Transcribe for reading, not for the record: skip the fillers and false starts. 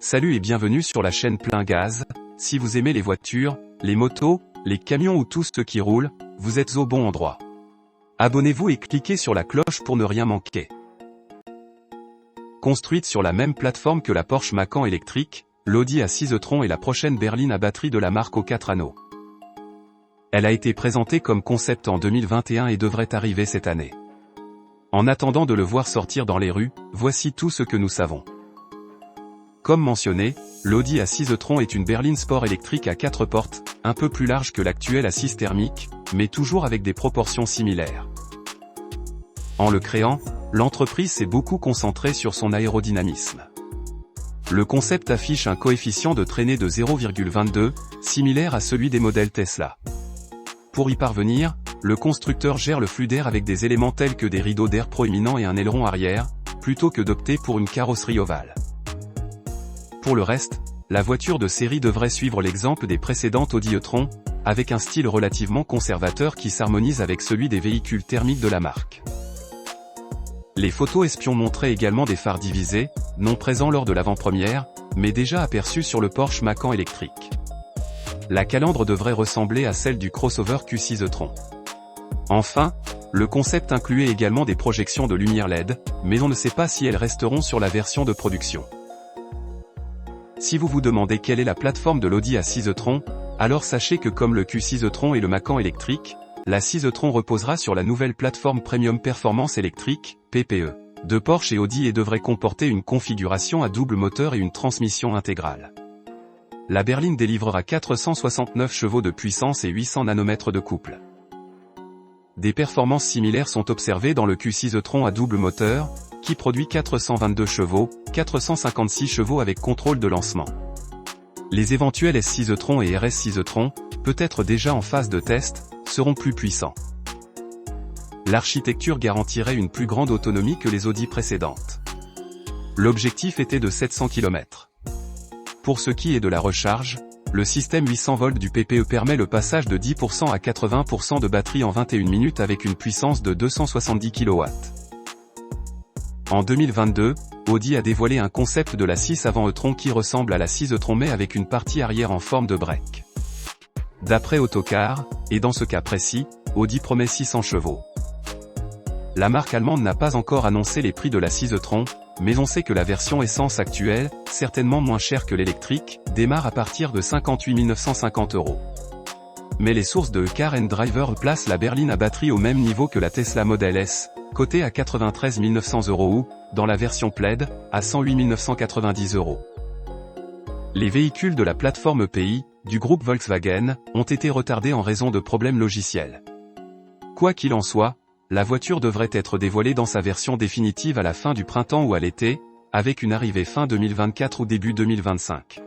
Salut et bienvenue sur la chaîne Plein Gaz. Si vous aimez les voitures, les motos, les camions ou tout ce qui roule, vous êtes au bon endroit. Abonnez-vous et cliquez sur la cloche pour ne rien manquer. Construite sur la même plateforme que la Porsche Macan électrique, l'Audi A6 e-tron est la prochaine berline à batterie de la marque aux 4 anneaux. Elle a été présentée comme concept en 2021 et devrait arriver cette année. En attendant de le voir sortir dans les rues, voici tout ce que nous savons. Comme mentionné, l'Audi A6 e-tron est une berline sport électrique à 4 portes, un peu plus large que l'actuelle A6 thermique, mais toujours avec des proportions similaires. En le créant, l'entreprise s'est beaucoup concentrée sur son aérodynamisme. Le concept affiche un coefficient de traînée de 0,22, similaire à celui des modèles Tesla. Pour y parvenir, le constructeur gère le flux d'air avec des éléments tels que des rideaux d'air proéminents et un aileron arrière, plutôt que d'opter pour une carrosserie ovale. Pour le reste, la voiture de série devrait suivre l'exemple des précédentes Audi e-tron, avec un style relativement conservateur qui s'harmonise avec celui des véhicules thermiques de la marque. Les photos espions montraient également des phares divisés, non présents lors de l'avant-première, mais déjà aperçus sur le Porsche Macan électrique. La calandre devrait ressembler à celle du crossover Q6 e-tron. Enfin, le concept incluait également des projections de lumière LED, mais on ne sait pas si elles resteront sur la version de production. Si vous vous demandez quelle est la plateforme de l'Audi A6 e-tron, alors sachez que comme le Q6 e-tron et le Macan électrique, l'A6 e-tron reposera sur la nouvelle plateforme Premium Performance électrique, PPE, de Porsche et Audi et devrait comporter une configuration à double moteur et une transmission intégrale. La berline délivrera 469 chevaux de puissance et 800 nanomètres de couple. Des performances similaires sont observées dans le Q6 e-tron à double moteur, qui produit 422 chevaux, 456 chevaux avec contrôle de lancement. Les éventuels S6 e-tron et RS6 e-tron, peut-être déjà en phase de test, seront plus puissants. L'architecture garantirait une plus grande autonomie que les Audi précédentes. L'objectif était de 700 km. Pour ce qui est de la recharge, le système 800 volts du PPE permet le passage de 10% à 80% de batterie en 21 minutes avec une puissance de 270 kW. En 2022, Audi a dévoilé un concept de l'A6 avant e-tron qui ressemble à l'A6 e-tron mais avec une partie arrière en forme de break. D'après Autocar, et dans ce cas précis, Audi promet 600 chevaux. La marque allemande n'a pas encore annoncé les prix de l'A6 e-tron, mais on sait que la version essence actuelle, certainement moins chère que l'électrique, démarre à partir de 58 950 €. Mais les sources de Car and Driver placent la berline à batterie au même niveau que la Tesla Model S, cotée à 93 900 € ou, dans la version Plaid, à 108 990 €. Les véhicules de la plateforme EPI, du groupe Volkswagen, ont été retardés en raison de problèmes logiciels. Quoi qu'il en soit, la voiture devrait être dévoilée dans sa version définitive à la fin du printemps ou à l'été, avec une arrivée fin 2024 ou début 2025.